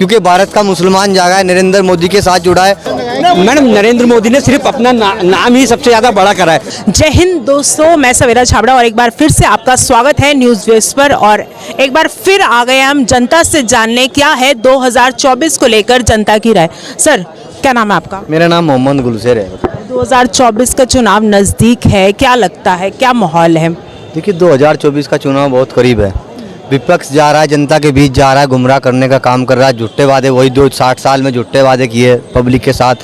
क्योंकि भारत का मुसलमान जागा है, नरेंद्र मोदी के साथ जुड़ा है। मैडम नरेंद्र मोदी ने सिर्फ अपना नाम ही सबसे ज़्यादा बड़ा करा है। जय हिंद दोस्तों, मैं सवेरा छाबड़ा और एक बार फिर से आपका स्वागत है न्यूज़ वेस्ट पर। और एक बार फिर आ गए हम जनता से जानने क्या है 2024 को लेकर जनता की राय। सर, क्या नाम है आपका? मेरा नाम मोहम्मद गुलशेर है। 2024 का चुनाव नज़दीक है, क्या लगता है, क्या माहौल है? देखिए 2024 का चुनाव बहुत करीब है। विपक्ष जा रहा है, जनता के बीच जा रहा है, गुमराह करने का काम कर रहा है। झूठे वादे वही 60 साल में झूठे वादे किए पब्लिक के साथ।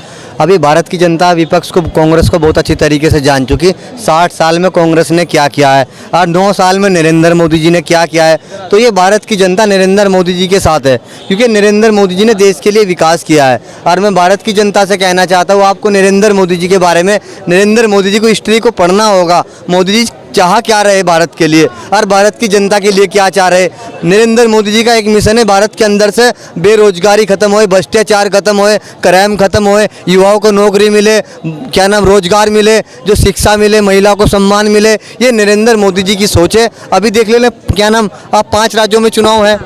अभी भारत की जनता विपक्ष को, कांग्रेस को बहुत अच्छी तरीके से जान चुकी। 60 साल में कांग्रेस ने क्या किया है और 9 साल में नरेंद्र मोदी जी ने क्या किया है। तो ये भारत की जनता नरेंद्र मोदी जी के साथ है, क्योंकि नरेंद्र मोदी जी ने देश के लिए विकास किया है। और मैं भारत की जनता से कहना चाहता हूँ, आपको नरेंद्र मोदी जी के बारे में, नरेंद्र मोदी जी को हिस्ट्री को पढ़ना होगा। मोदी जी चाह क्या रहे भारत के लिए और भारत की जनता के लिए क्या चाह रहे। नरेंद्र मोदी जी का एक मिशन है, भारत के अंदर से बेरोजगारी खत्म होए, भ्रष्टाचार खत्म होए, क्राइम खत्म होए, युवाओं को नौकरी मिले, क्या नाम रोजगार मिले, जो शिक्षा मिले, महिलाओं को सम्मान मिले। ये नरेंद्र मोदी जी की सोच है। अभी देख लें क्या नाम, आप 5 राज्यों में चुनाव है,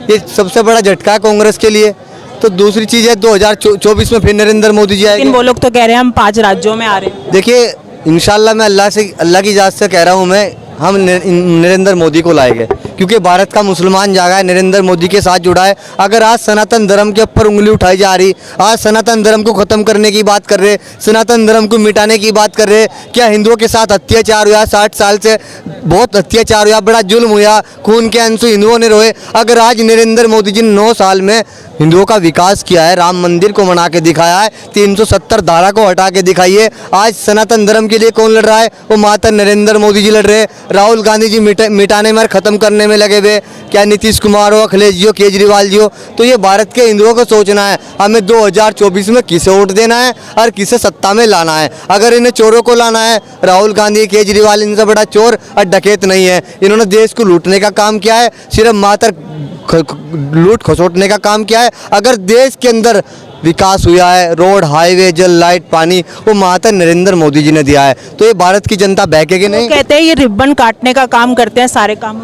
ये सबसे बड़ा झटका है कांग्रेस के लिए। तो दूसरी चीज़ है 2024 में फिर नरेंद्र मोदी जी आएंगे। वो लोग तो कह रहे हैं हम 5 राज्यों में आ रहे हैं। देखिए इंशाल्लाह मैं अल्लाह की इजाज़त से कह रहा हूँ, मैं हम नरेंद्र मोदी को लाएंगे, क्योंकि भारत का मुसलमान जागा है, नरेंद्र मोदी के साथ जुड़ा है। अगर आज सनातन धर्म के ऊपर उंगली उठाई जा रही, आज सनातन धर्म को ख़त्म करने की बात कर रहे, सनातन धर्म को मिटाने की बात कर रहे, क्या हिंदुओं के साथ अत्याचार हुआ? 60 साल से बहुत अत्याचार हुआ, बड़ा जुल्म हुआ, खून के आंसू हिंदुओं ने रोए। अगर आज नरेंद्र मोदी जी ने 9 साल में हिंदुओं का विकास किया है, राम मंदिर को बना के दिखाया है, 370 धारा को हटा के दिखाइए। आज सनातन धर्म के लिए कौन लड़ रहा है? वो माता नरेंद्र मोदी जी लड़ रहे हैं। राहुल गांधी जी मिटाने में, ख़त्म करने में लगे हुए, क्या नीतीश कुमार हो, अखिलेश जी हो, केजरीवाल जी हो। तो ये भारत के हिंदुओं को सोचना है, हमें 2024 में किसे वोट देना है और किसे सत्ता में लाना है। अगर इन्हें चोरों को लाना है, राहुल गांधी, केजरीवाल इनसे बड़ा चोर और डकैत नहीं है। इन्होंने देश को लूटने का काम किया है, सिर्फ मात्र लूट खसोटने का काम किया है। अगर देश के अंदर विकास हुआ है, रोड, हाईवे, जल, लाइट, पानी, वो माता नरेंद्र मोदी जी ने दिया है। तो ये भारत की जनता बहकेगी नहीं। कहते हैं ये रिबन काटने का काम करते हैं सारे काम।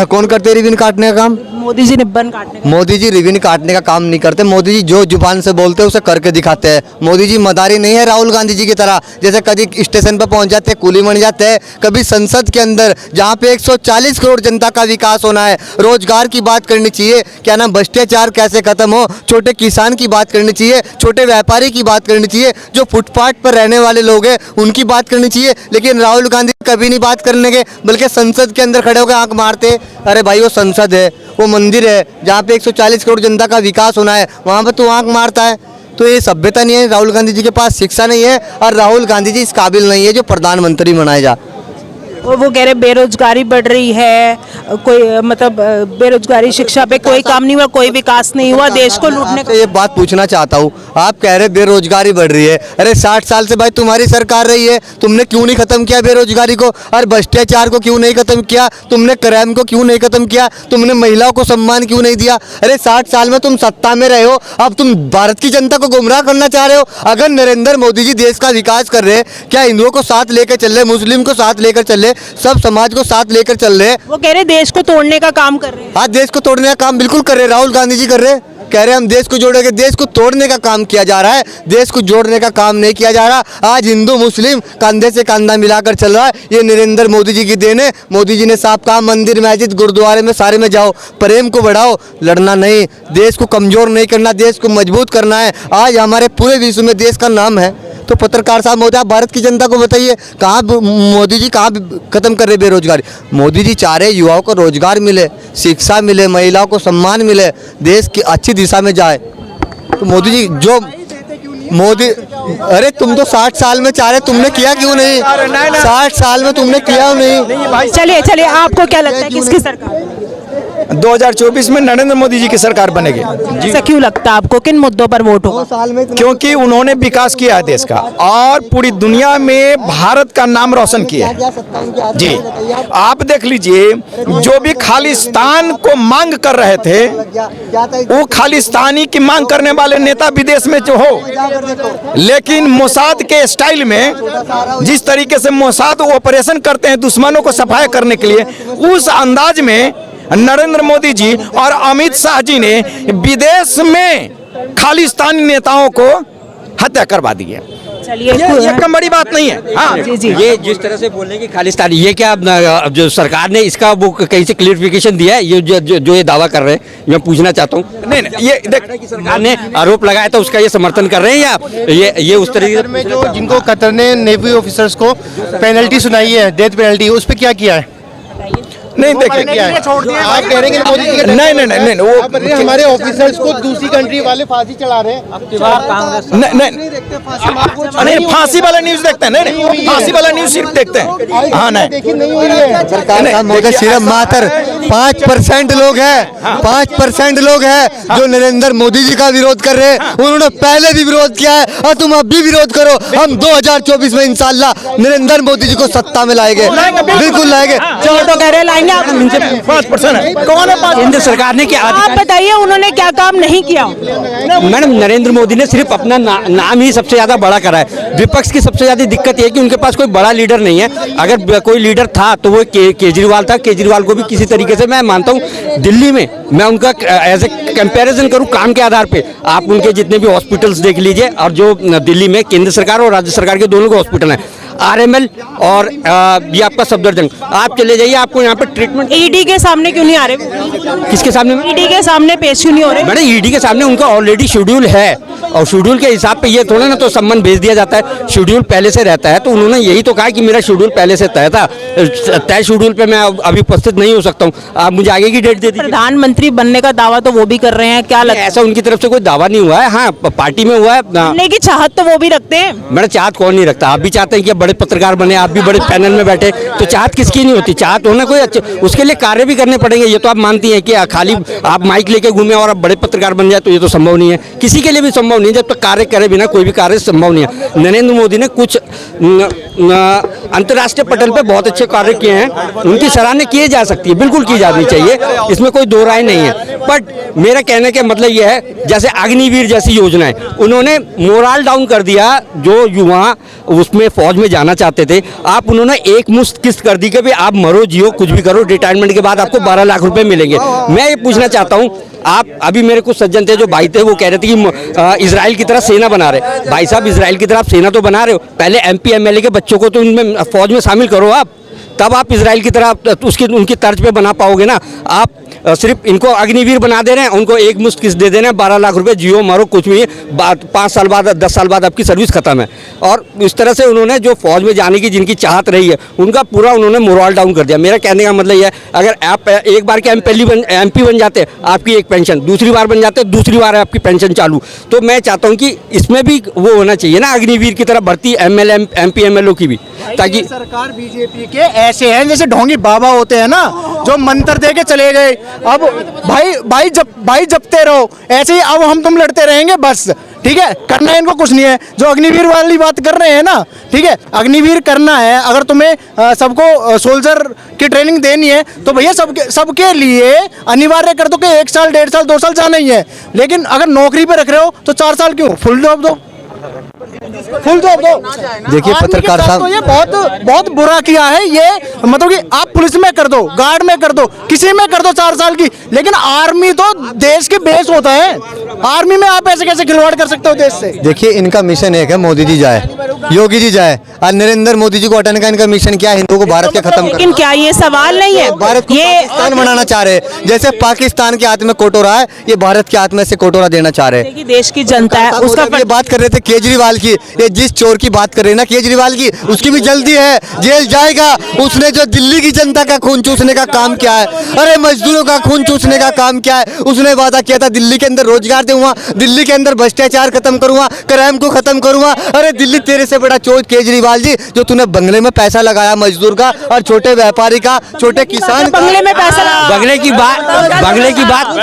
कौन करते हैं रिबन काटने का काम? मोदी जी रिबन काटने का। मोदी जी रिबन काटने का काम नहीं करते। मोदी जी जो जुबान से बोलते हैं उसे करके दिखाते हैं। मोदी जी मदारी नहीं है राहुल गांधी जी की तरह, जैसे कभी स्टेशन पर पहुंच जाते हैं, कुली बन जाते हैं, कभी संसद के अंदर जहां पे 140 करोड़ जनता का विकास होना है, रोजगार की बात करनी चाहिए, क्या नाम भ्रष्टाचार कैसे खत्म हो, छोटे किसान की बात करनी चाहिए, छोटे व्यापारी की बात करनी चाहिए, जो फुटपाथ पर रहने वाले लोग हैं उनकी बात करनी चाहिए। लेकिन राहुल गांधी कभी नहीं बात करने के, बल्कि संसद के अंदर खड़े होकर आंख मारते। अरे भाई वो संसद है, वो मंदिर है जहाँ पे 140 करोड़ जनता का विकास होना है, वहाँ पर तो आंख मारता है। तो ये सभ्यता नहीं है। राहुल गांधी जी के पास शिक्षा नहीं है और राहुल गांधी जी इस काबिल नहीं है जो प्रधानमंत्री बनाए जा। वो कह रहे बेरोजगारी बढ़ रही है, कोई मतलब बेरोजगारी, शिक्षा पे कोई काम नहीं हुआ, कोई विकास नहीं हुआ, देश को लूटने का। ये बात पूछना चाहता हूँ, आप कह रहे बेरोजगारी बढ़ रही है। अरे 60 साल से भाई तुम्हारी सरकार रही है, तुमने क्यों नहीं खत्म किया बेरोजगारी को और भ्रष्टाचार को क्यों नहीं खत्म किया? तुमने क्राइम को क्यों नहीं खत्म किया? तुमने महिलाओं को सम्मान क्यों नहीं दिया? अरे 60 साल में तुम सत्ता में रहे हो, अब तुम भारत की जनता को गुमराह करना चाह रहे हो। अगर नरेंद्र मोदी जी देश का विकास कर रहे हैं, क्या हिंदुओं को साथ लेकर चल रहे, मुस्लिम को साथ लेकर चल रहे, सब समाज को साथ लेकर चल रहे हैं। वो कह रहे देश को तोड़ने का काम कर रहे हैं। आज देश को तोड़ने का काम बिल्कुल कर रहे हैं, राहुल गांधी जी कर रहे हैं। कह रहे हम देश को जोड़ेंगे, देश को तोड़ने का काम किया जा रहा है, देश को जोड़ने का काम नहीं किया जा रहा। आज हिंदू मुस्लिम कंधे से कंधा मिलाकर चल रहा है, ये नरेंद्र मोदी जी की देन है। मोदी जी ने साफ कहा, मंदिर, मस्जिद, गुरुद्वारे में सारे में जाओ, प्रेम को बढ़ाओ, लड़ना नहीं, देश को कमजोर नहीं करना, देश को मजबूत करना है। आज हमारे पूरे विश्व में देश का नाम है। तो पत्रकार साहब मोदी, आप भारत की जनता को बताइए, कहाँ मोदी जी कहाँ खत्म कर रहे बेरोजगारी? मोदी जी चाह रहे युवाओं को रोजगार मिले, शिक्षा मिले, महिलाओं को सम्मान मिले, देश की अच्छी दिशा में जाए। तो मोदी जी जो मोदी, अरे तुम तो 60 साल में चाह रहे, तुमने किया क्यों नहीं? 60 साल में तुमने किया नहीं। चलिए चलिए, आपको क्या लगता है किसकी सरकार 2024 में नरेंद्र मोदी जी की सरकार बनेगी? ऐसा क्यों लगता है आपको? किन मुद्दों पर वोट होगा? क्योंकि उन्होंने विकास किया है देश का और पूरी दुनिया में भारत का नाम रोशन किया है। जी आप देख लीजिए, जो भी खालिस्तान को मांग कर रहे थे, वो खालिस्तानी की मांग करने वाले नेता विदेश में जो हो, लेकिन मोसाद के स्टाइल में जिस तरीके से मोसाद ऑपरेशन करते हैं दुश्मनों को सफाया करने के लिए, उस अंदाज में नरेंद्र मोदी जी और अमित शाह जी ने विदेश में खालिस्तानी नेताओं को हत्या करवा दी है। चलिए ये कम बड़ी बात नहीं है। हाँ जी जी ये जिस तरह से बोल रहे हैं कि खालिस्तानी, ये क्या जो सरकार ने इसका वो कहीं से क्लियरिफिकेशन दिया है? ये जो ये दावा कर रहे हैं, मैं पूछना चाहता हूँ। नहीं ये देख, सरकार ने आरोप लगाया था, उसका ये समर्थन कर रहे हैं या ये उस तरीके में जो जिनको कतर ने नेवी ऑफिसर्स को पेनल्टी सुनाई है, डेथ पेनल्टी, उस पे क्या किया है? नहीं देखिए आप कह रहे हैं कि मोदी जी के नहीं वो हमारे ऑफिसर्स को दूसरी कंट्री वाले फांसी चढ़ा रहे हैं। नहीं फांसी वाला न्यूज देखते हैं। नहीं फांसी वाला न्यूज सिर्फ देखते हैं। हाँ नहीं हुई है। सरकार का मोदी सिर्फ मात्र 5% लोग हैं, 5% लोग हैं जो नरेंद्र मोदी जी का विरोध कर रहे हैं। उन्होंने पहले भी विरोध किया है और तुम अब भी विरोध करो। हम 2024 में इंशाल्लाह नरेंद्र मोदी जी को सत्ता में लाएंगे, बिल्कुल लाएंगे। जो तो कह रहे लाएंगे आप। 5% है। कौन है? केंद्र सरकार ने क्या आप बताइए उन्होंने क्या काम नहीं किया? मैडम, नरेंद्र मोदी ने सिर्फ अपना नाम ही सबसे ज्यादा बड़ा करा है। विपक्ष की सबसे ज्यादा दिक्कत ये है कि उनके पास कोई बड़ा लीडर नहीं है। अगर कोई लीडर था तो वो केजरीवाल था। केजरीवाल को भी किसी तरीके से मैं मानता हूँ दिल्ली में, मैं उनका एज ए कंपैरिजन करूँ काम के आधार पे, आप उनके जितने भी हॉस्पिटल्स देख लीजिए, और जो दिल्ली में केंद्र सरकार और राज्य सरकार के दोनों के हॉस्पिटल हैं, आरएमएल और ये आपका सफदरजंग, आप चले जाइए, आपको यहाँ पे ट्रीटमेंट। ईडी के सामने क्यों नहीं आ रहे? किसके सामने? ईडी के सामने पेश क्यों नहीं हो रहे? मैडम, ईडी के सामने उनका ऑलरेडी शेड्यूल है, और शेड्यूल के हिसाब पे ये थोड़ा ना तो सम्मान भेज दिया जाता है। शेड्यूल पहले से रहता है, तो उन्होंने यही तो कहा कि मेरा शेड्यूल पहले से तय था, तय शेड्यूल पे मैं अभी उपस्थित नहीं हो सकता हूँ, आप मुझे आगे की डेट दे दीजिए। प्रधानमंत्री बनने का दावा तो वो भी कर रहे हैं, क्या लगता है? ऐसा उनकी तरफ से कोई दावा नहीं हुआ है। हाँ, पार्टी में हुआ है। बनने की चाहत तो वो भी रखते हैं। मैडम, चाहत कौन नहीं रखता? आप भी चाहते हैं कि बड़े पत्रकार बने, आप भी बड़े पैनल में बैठे, तो चाहत किसकी नहीं होती? चाहत होना कोई अच्छे, उसके लिए कार्य भी करने पड़ेंगे। ये तो आप मानती हैं कि खाली आप माइक लेके घूमे और आप बड़े पत्रकार बन जाए, तो ये तो संभव नहीं है, किसी के लिए भी संभव नहीं है। जब तक कार्य करे बिना कोई भी कार्य संभव नहीं है। नरेंद्र मोदी ने कुछ अंतर्राष्ट्रीय पटल पे बहुत अच्छे कार्य किए हैं, उनकी सराहना की जा सकती है, बिल्कुल की जानी चाहिए, इसमें कोई दो राय नहीं है। बट मेरा कहने का मतलब यह है, जैसे अग्निवीर जैसी योजनाएं उन्होंने मोरल डाउन कर दिया। जो युवा उसमें फौज में जाना चाहते थे, आप उन्होंने एक मुश्त किस्त कर दी कि भाई आप मरो जियो कुछ भी करो, रिटायरमेंट के बाद आपको 12 लाख रुपए मिलेंगे। मैं ये पूछना चाहता हूँ, आप अभी मेरे कुछ सज्जन थे जो भाई थे, वो कह रहे थे कि इजराइल की तरह सेना बना रहे। भाई साहब, इजराइल की तरह आप सेना तो बना रहे हो, पहले एमपी एमएलए के बच्चों को तो उनमें फौज में शामिल करो आप, तब आप इजराइल की तरह उनकी तर्ज पे बना पाओगे ना। आप सिर्फ इनको अग्निवीर बना दे रहे हैं, उनको एक मुश्त किस्त दे दे रहे हैं, 12 लाख रुपए, जियो मारो कुछ भी, 5 साल बाद 10 साल बाद आपकी सर्विस खत्म है। और इस तरह से उन्होंने जो फौज में जाने की जिनकी चाहत रही है, उनका पूरा उन्होंने मोरल डाउन कर दिया। मेरा कहने का मतलब यह है, अगर आप एक बार के एमपी बन जाते, आपकी एक पेंशन, दूसरी बार बन जाते, दूसरी बार आपकी पेंशन चालू। तो मैं चाहता हूँ कि इसमें भी वो होना चाहिए ना, अग्निवीर की तरह भर्ती एमपी एमएलओ की भी, ताकि सरकार बीजेपी के ऐसे हैं जैसे ढोंगी बाबा होते हैं ना, जो मंत्र दे के चले गए। अब भाई जपते रहो, ऐसे ही अब हम तुम लड़ते रहेंगे बस, ठीक है। करना है इनको कुछ नहीं है। जो अग्निवीर वाली बात कर रहे हैं ना, ठीक है, अग्निवीर करना है, अगर तुम्हें सबको सोल्जर की ट्रेनिंग देनी है तो भैया सबके लिए अनिवार्य कर दो कि 1 साल 1.5 साल 2 साल जाना ही है। लेकिन अगर नौकरी पे रख रहे हो तो 4 साल क्यों? फुल जॉब दो, फुल जॉब दो। देखिए पत्रकार साहब, तो ये बहुत बुरा किया है ये, मतलब कि आप पुलिस में कर दो, गार्ड में कर दो, किसी में कर दो 4 साल की, लेकिन आर्मी तो देश के बेस होता है। आर्मी में आप ऐसे कैसे खिलवाड़ कर सकते हो देश से? देखिए इनका मिशन एक है, मोदी जी जाए, योगी जी जाए, और नरेंद्र मोदी जी को हटाने का इनका मिशन क्या है? हिंदुओं को भारत के खत्म लेकिन क्या ये सवाल नहीं है? भारत को पाकिस्तान बनाना चाह रहे हैं। जैसे पाकिस्तान के हाथ में कोटोरा है, ये भारत के हाथ में से कोटोरा देना चाह रहे हैं। कि देश की जनता है उसका ये बात कर रहे थे केजरीवाल की, ये जिस चोर की बात कर रहे हैं ना केजरीवाल की, उसकी भी जल्दी है, जेल जाएगा। उसने जो दिल्ली की जनता का खून चूसने का काम किया है, अरे मजदूरों का खून चूसने का काम किया है। उसने वादा किया था दिल्ली के अंदर रोजगार दूंगा, दिल्ली के अंदर भ्रष्टाचार खत्म करूंगा, क्राइम को खत्म करूंगा। अरे दिल्ली तेरे से बड़ा चोर केजरीवाल जी, जो तूने बंगले में पैसा लगाया मजदूर का और छोटे व्यापारी का, छोटे किसान का। बंगले में पैसा बंगले की बात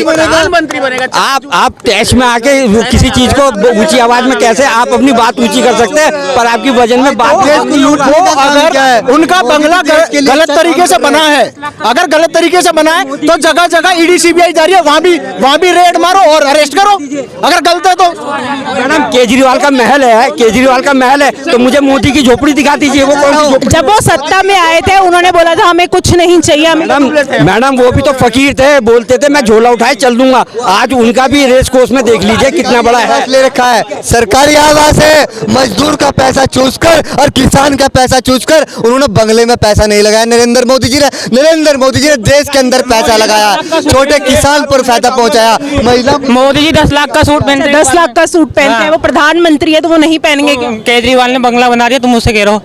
प्रधानमंत्री बनेगा। आप टैक्स में आके किसी चीज को ऊंची आवाज में कैसे आप अपनी बात ऊंची कर सकते हैं, पर आपकी वजन में बात अगर उनका बंगला गलत तरीके से बना है, अगर गलत तरीके से बना है तो जगह जगह ईडी सीबीआई जा रही है, वहाँ भी रेड मारो और अरेस्ट करो अगर गलत है तो। मैडम, केजरीवाल का महल है, केजरीवाल का महल है, तो मुझे मोदी की झोपड़ी दिखा दीजिए। वो कौन सी झोपड़ी? जब वो सत्ता में आए थे उन्होंने बोला था हमें कुछ नहीं चाहिए, हमें मैडम वो भी तो फकीर थे, बोलते थे मैं झोला उठाए चल दूंगा। आज उनका भी रेस कोर्स में देख लीजिए कितना बड़ा है। ले रखा है सरकारी आवास है, मजदूर का पैसा चूस कर और किसान का पैसा चूस कर उन्होंने बंगले में पैसा नहीं लगाया। नरेंद्र मोदी जी ने देश के अंदर पैसा लगाया, छोटे किसान पर फायदा पहुंचाया। महिला मोदी जी 10 लाख का सूट पहनते हैं। 10 लाख का सूट पहनते हैं, वो प्रधानमंत्री है तो वो नहीं पहनेंगे क्यों? केजरीवाल ने बंगला बना दिया, तुम मुझसे कह रहे हो।